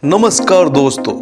नमस्कार दोस्तों,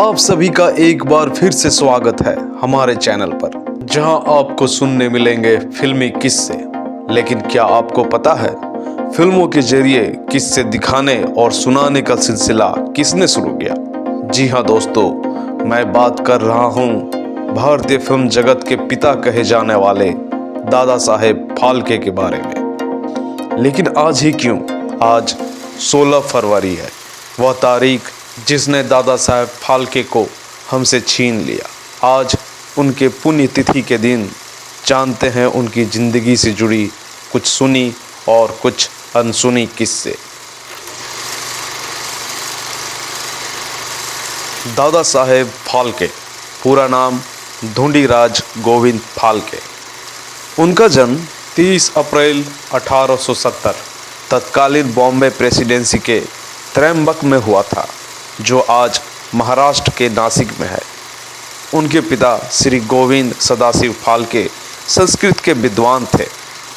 आप सभी का एक बार फिर से स्वागत है हमारे चैनल पर, जहां आपको सुनने मिलेंगे फिल्मी किस्से। लेकिन क्या आपको पता है, फिल्मों के जरिए किस्से दिखाने और सुनाने का सिलसिला किसने शुरू किया? जी हाँ दोस्तों, मैं बात कर रहा हूँ भारतीय फिल्म जगत के पिता कहे जाने वाले दादा साहेब फाल्के के बारे में। लेकिन आज ही क्यों? आज 16 फरवरी है, वह तारीख जिसने दादा साहेब फाल्के को हमसे छीन लिया। आज उनके पुण्यतिथि के दिन जानते हैं उनकी ज़िंदगी से जुड़ी कुछ सुनी और कुछ अनसुनी किस्से। दादा साहेब फाल्के, पूरा नाम धुंडीराज गोविंद फाल्के। उनका जन्म 30 अप्रैल 1870 तत्कालीन बॉम्बे प्रेसिडेंसी के त्रयंबक में हुआ था, जो आज महाराष्ट्र के नासिक में है। उनके पिता श्री गोविंद सदाशिव फाल्के संस्कृत के विद्वान थे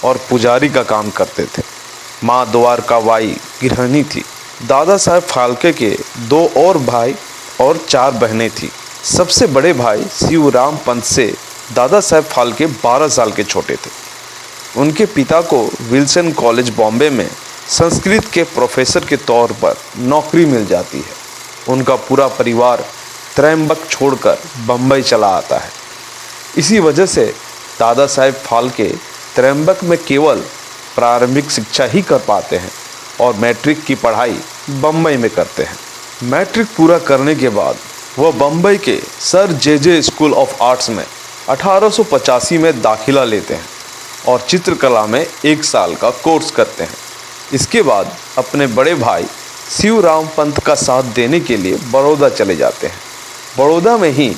और पुजारी का काम करते थे। माँ द्वारकाबाई गृहिणी थी। दादा साहेब फाल्के के 2 और भाई और 4 बहनें थीं। सबसे बड़े भाई शिवराम पंत से दादा साहेब फाल्के 12 साल के छोटे थे। उनके पिता को विल्सन कॉलेज बॉम्बे में संस्कृत के प्रोफेसर के तौर पर नौकरी मिल जाती है। उनका पूरा परिवार त्रयंबक छोड़कर बम्बई चला आता है। इसी वजह से दादा साहेब फाल्के त्रयंबक में केवल प्रारंभिक शिक्षा ही कर पाते हैं और मैट्रिक की पढ़ाई बम्बई में करते हैं। मैट्रिक पूरा करने के बाद वह बम्बई के sir J school of arts में 1885 में दाखिला लेते हैं और चित्रकला में 1 साल का कोर्स करते हैं। इसके बाद अपने बड़े भाई शिवराम पंत का साथ देने के लिए बड़ौदा चले जाते हैं। बड़ौदा में ही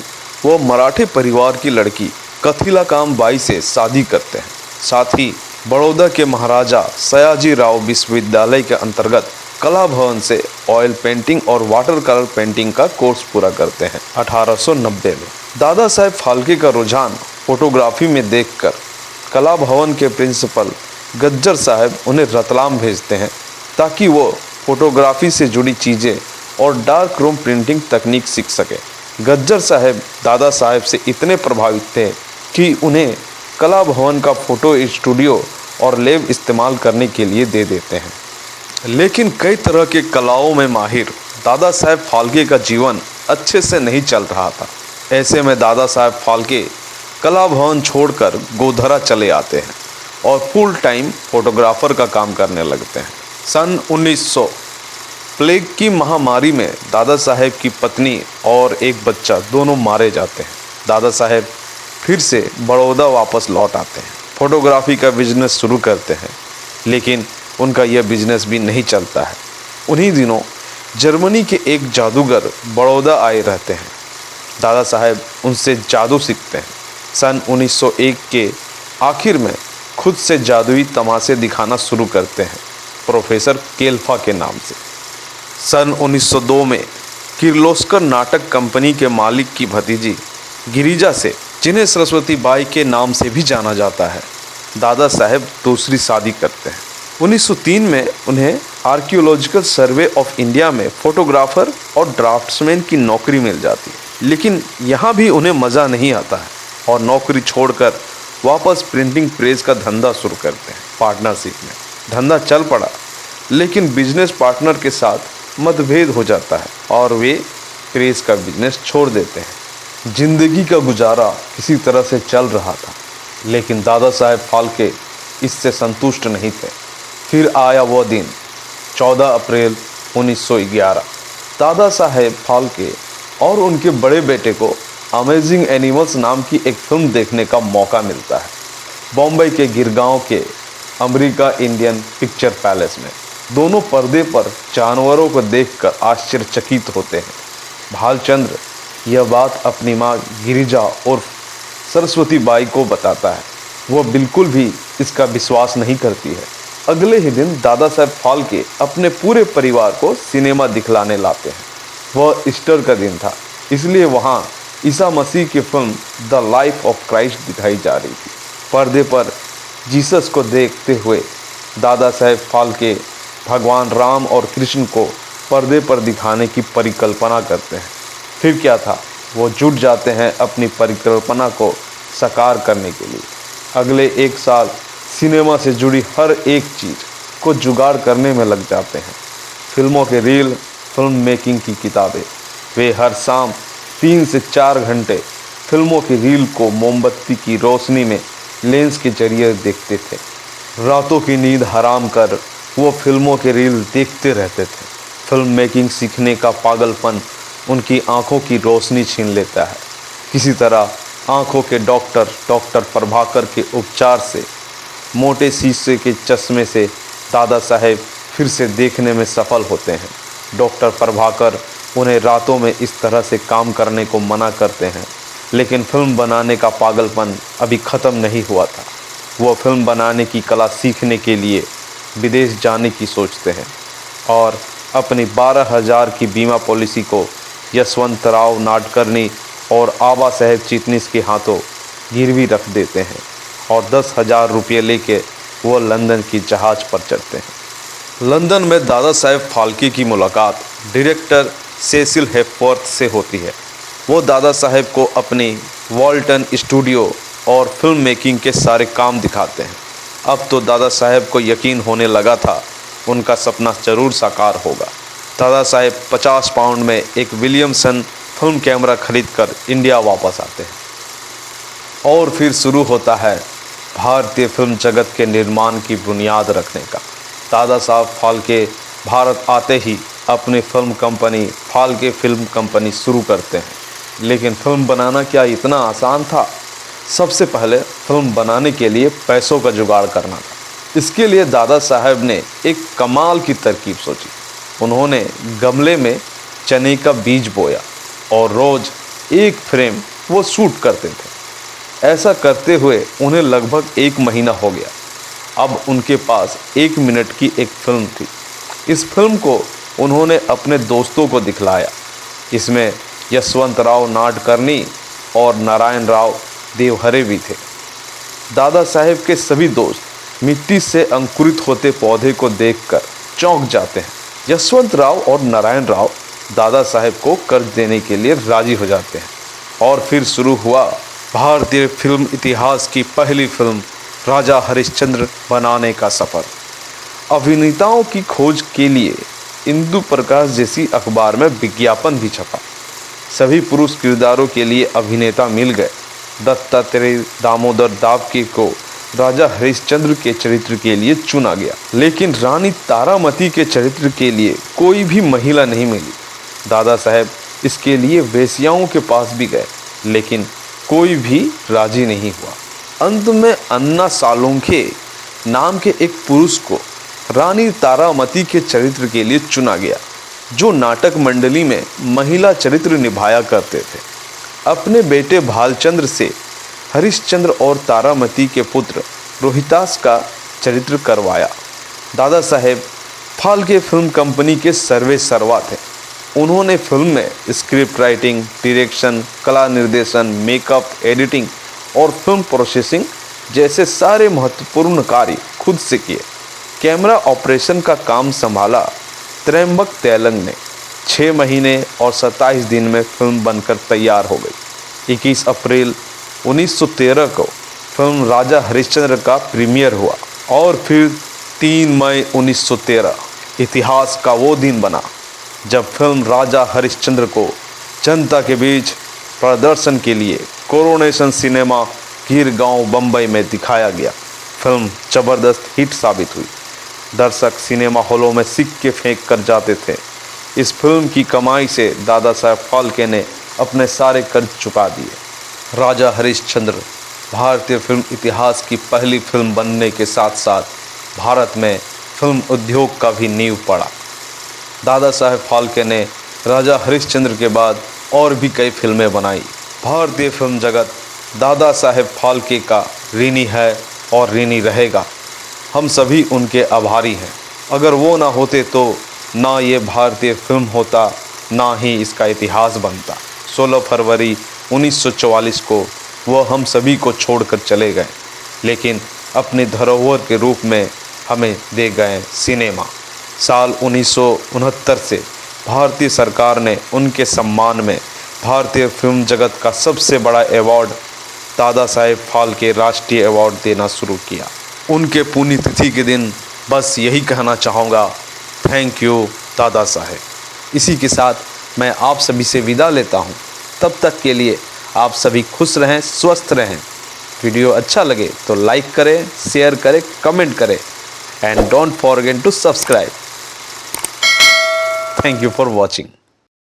वो मराठे परिवार की लड़की कथिलाकाम बाई से शादी करते हैं। साथ ही बड़ौदा के महाराजा सयाजी राव विश्वविद्यालय के अंतर्गत कला भवन से ऑयल पेंटिंग और वाटर कलर पेंटिंग का कोर्स पूरा करते हैं। 1890 में दादा साहेब फाल्के का रुझान फोटोग्राफी में देखकर कला भवन के प्रिंसिपल गज्जर साहब उन्हें रतलाम भेजते हैं ताकि वो फोटोग्राफी से जुड़ी चीज़ें और डार्क रूम प्रिंटिंग तकनीक सीख सके। गज्जर साहब दादा साहेब से इतने प्रभावित थे कि उन्हें कला भवन का फोटो स्टूडियो और लैब इस्तेमाल करने के लिए दे देते हैं। लेकिन कई तरह के कलाओं में माहिर दादा साहेब फाल्के का जीवन अच्छे से नहीं चल रहा था। ऐसे में दादा साहेब फाल्के कला भवन छोड़कर गोधरा चले आते हैं और फुल टाइम फोटोग्राफर का काम करने लगते हैं। सन 1900 प्लेग की महामारी में दादा साहेब की पत्नी और एक बच्चा दोनों मारे जाते हैं। दादा साहेब फिर से बड़ौदा वापस लौट आते हैं, फोटोग्राफी का बिजनेस शुरू करते हैं। लेकिन उनका यह बिजनेस भी नहीं चलता है। उन्हीं दिनों जर्मनी के एक जादूगर बड़ौदा आए रहते हैं। दादा साहेब उनसे जादू सीखते हैं। सन 1901 के आखिर में खुद से जादुई तमाशे दिखाना शुरू करते हैं, प्रोफेसर केल्फा के नाम से। सन 1902 में किर्लोस्कर नाटक कंपनी के मालिक की भतीजी गिरिजा से, जिन्हें सरस्वती बाई के नाम से भी जाना जाता है, दादा साहेब दूसरी शादी करते हैं। 1903 में उन्हें आर्कियोलॉजिकल सर्वे ऑफ इंडिया में फोटोग्राफर और ड्राफ्ट्समैन की नौकरी मिल जाती है। लेकिन यहाँ भी उन्हें मज़ा नहीं आता है और नौकरी छोड़कर वापस प्रिंटिंग प्रेस का धंधा शुरू करते हैं। पार्टनरशिप में धंधा चल पड़ा, लेकिन बिजनेस पार्टनर के साथ मतभेद हो जाता है और वे प्रेस का बिजनेस छोड़ देते हैं। जिंदगी का गुजारा किसी तरह से चल रहा था, लेकिन दादा साहेब फाल्के इससे संतुष्ट नहीं थे। फिर आया वह दिन, 14 अप्रैल 1911। दादा साहेब फाल्के और उनके बड़े बेटे को अमेजिंग एनिमल्स नाम की एक फिल्म देखने का मौका मिलता है, बॉम्बे के गिरगांव के अमेरिका इंडियन पिक्चर पैलेस में। दोनों पर्दे पर जानवरों को देखकर आश्चर्यचकित होते हैं। भालचंद्र यह बात अपनी माँ गिरिजा और सरस्वती बाई को बताता है। वह बिल्कुल भी इसका विश्वास नहीं करती है। अगले ही दिन दादा साहेब फाल्के अपने पूरे परिवार को सिनेमा दिखलाने लाते हैं। वह ईस्टर का दिन था, इसलिए वहाँ ईसा मसीह की film the life of Christ दिखाई जा रही थी। पर्दे पर जीसस को देखते हुए दादा साहेब फाल्के भगवान राम और कृष्ण को पर्दे पर दिखाने की परिकल्पना करते हैं। फिर क्या था, वो जुट जाते हैं अपनी परिकल्पना को साकार करने के लिए। अगले 1 साल सिनेमा से जुड़ी हर एक चीज़ को जुगाड़ करने में लग जाते हैं। फिल्मों के रील, फिल्म मेकिंग की किताबें। वे हर शाम 3 से 4 घंटे फिल्मों की रील को मोमबत्ती की रोशनी में लेंस के जरिए देखते थे। रातों की नींद हराम कर वो फिल्मों के रील देखते रहते थे। फिल्म मेकिंग सीखने का पागलपन उनकी आंखों की रोशनी छीन लेता है। किसी तरह आंखों के डॉक्टर प्रभाकर के उपचार से मोटे शीशे के चश्मे से दादा साहेब फिर से देखने में सफल होते हैं। डॉक्टर प्रभाकर उन्हें रातों में इस तरह से काम करने को मना करते हैं, लेकिन फिल्म बनाने का पागलपन अभी ख़त्म नहीं हुआ था। वो फिल्म बनाने की कला सीखने के लिए विदेश जाने की सोचते हैं और अपनी 12,000 की बीमा पॉलिसी को यशवंतराव नाडकर्णी और आबा साहेब चिटनीस के हाथों गिरवी रख देते हैं और 10,000 रुपये लेके वो लंदन की जहाज़ पर चढ़ते हैं। लंदन में दादा साहेब फाल्के की मुलाकात डायरेक्टर सेसिल हेपवर्थ से होती है। वो दादा साहेब को अपनी वॉल्टन स्टूडियो और फिल्म मेकिंग के सारे काम दिखाते हैं। अब तो दादा साहेब को यकीन होने लगा था उनका सपना जरूर साकार होगा। दादा साहेब 50 पाउंड में एक विलियमसन फिल्म कैमरा खरीदकर इंडिया वापस आते हैं और फिर शुरू होता है भारतीय फिल्म जगत के निर्माण की बुनियाद रखने का। दादा साहब फाल्के भारत आते ही अपनी film company Phalke film company शुरू करते हैं। लेकिन फिल्म बनाना क्या इतना आसान था? सबसे पहले फिल्म बनाने के लिए पैसों का जुगाड़ करना था। इसके लिए दादा साहब ने एक कमाल की तरकीब सोची। उन्होंने गमले में चने का बीज बोया और रोज़ एक फ्रेम वो शूट करते थे। ऐसा करते हुए उन्हें लगभग 1 महीना हो गया। अब उनके पास 1 मिनट की एक फिल्म थी। इस फिल्म को उन्होंने अपने दोस्तों को दिखलाया। इसमें यशवंतराव नाडकर्णी और नारायण राव देवहरे भी थे। दादा साहेब के सभी दोस्त मिट्टी से अंकुरित होते पौधे को देखकर चौंक जाते हैं। यशवंत राव और नारायण राव दादा साहेब को कर्ज देने के लिए राजी हो जाते हैं और फिर शुरू हुआ भारतीय फिल्म इतिहास की पहली फिल्म राजा हरिश्चंद्र बनाने का सफ़र। अभिनेताओं की खोज के लिए इंदु प्रकाश जैसी अखबार में विज्ञापन भी छपा। सभी पुरुष किरदारों के लिए अभिनेता मिल गए। दत्तात्रेय दामोदर दावके को राजा हरिश्चंद्र के चरित्र के लिए चुना गया, लेकिन रानी तारामती के चरित्र के लिए कोई भी महिला नहीं मिली। दादा साहेब इसके लिए वेश्याओं के पास भी गए, लेकिन कोई भी राजी नहीं हुआ। अंत में अन्ना सालोंखे नाम के एक पुरुष को रानी तारामती के चरित्र के लिए चुना गया, जो नाटक मंडली में महिला चरित्र निभाया करते थे। अपने बेटे भालचंद्र से हरिश्चंद्र और तारामती के पुत्र रोहितास का चरित्र करवाया। दादा साहेब फाल्के फिल्म कंपनी के सर्वे सर्वा थे। उन्होंने फिल्म में स्क्रिप्ट राइटिंग, डायरेक्शन, कला निर्देशन, मेकअप, एडिटिंग और फिल्म प्रोसेसिंग जैसे सारे महत्वपूर्ण कार्य खुद से किए। कैमरा ऑपरेशन का काम संभाला त्र्यंबक तेलंग ने। 6 महीने और 27 दिन में फिल्म बनकर तैयार हो गई। 21 अप्रैल 1913 को फिल्म राजा हरिश्चंद्र का प्रीमियर हुआ और फिर 3 मई 1913 इतिहास का वो दिन बना जब फिल्म राजा हरिश्चंद्र को जनता के बीच प्रदर्शन के लिए कोरोनेशन सिनेमा गिरगांव बम्बई में दिखाया गया। फिल्म ज़बरदस्त हिट साबित हुई। दर्शक सिनेमा हॉलों में सिक्के फेंक कर जाते थे। इस फिल्म की कमाई से दादा साहेब फाल्के ने अपने सारे कर्ज चुका दिए। राजा हरिश्चंद्र भारतीय फिल्म इतिहास की पहली फिल्म बनने के साथ साथ भारत में फिल्म उद्योग का भी नींव पड़ा। दादा साहेब फाल्के ने राजा हरिश्चंद्र के बाद और भी कई फिल्में बनाई। भारतीय फिल्म जगत दादा साहेब फाल्के का ऋणी है और ऋणी रहेगा। हम सभी उनके आभारी हैं। अगर वो ना होते तो ना ये भारतीय फिल्म होता, ना ही इसका इतिहास बनता। 16 फरवरी 1944 को वो हम सभी को छोड़कर चले गए, लेकिन अपनी धरोहर के रूप में हमें दे गए सिनेमा। साल 1969 से भारतीय सरकार ने उनके सम्मान में भारतीय फिल्म जगत का सबसे बड़ा अवार्ड दादा साहेब फाल्के राष्ट्रीय अवार्ड देना शुरू किया। उनके पुण्यतिथि के दिन बस यही कहना चाहूँगा, थैंक यू दादा साहेब। इसी के साथ मैं आप सभी से विदा लेता हूँ। तब तक के लिए आप सभी खुश रहें, स्वस्थ रहें। वीडियो अच्छा लगे तो लाइक करें, शेयर करें, कमेंट करें and don't forget to subscribe. Thank you for watching.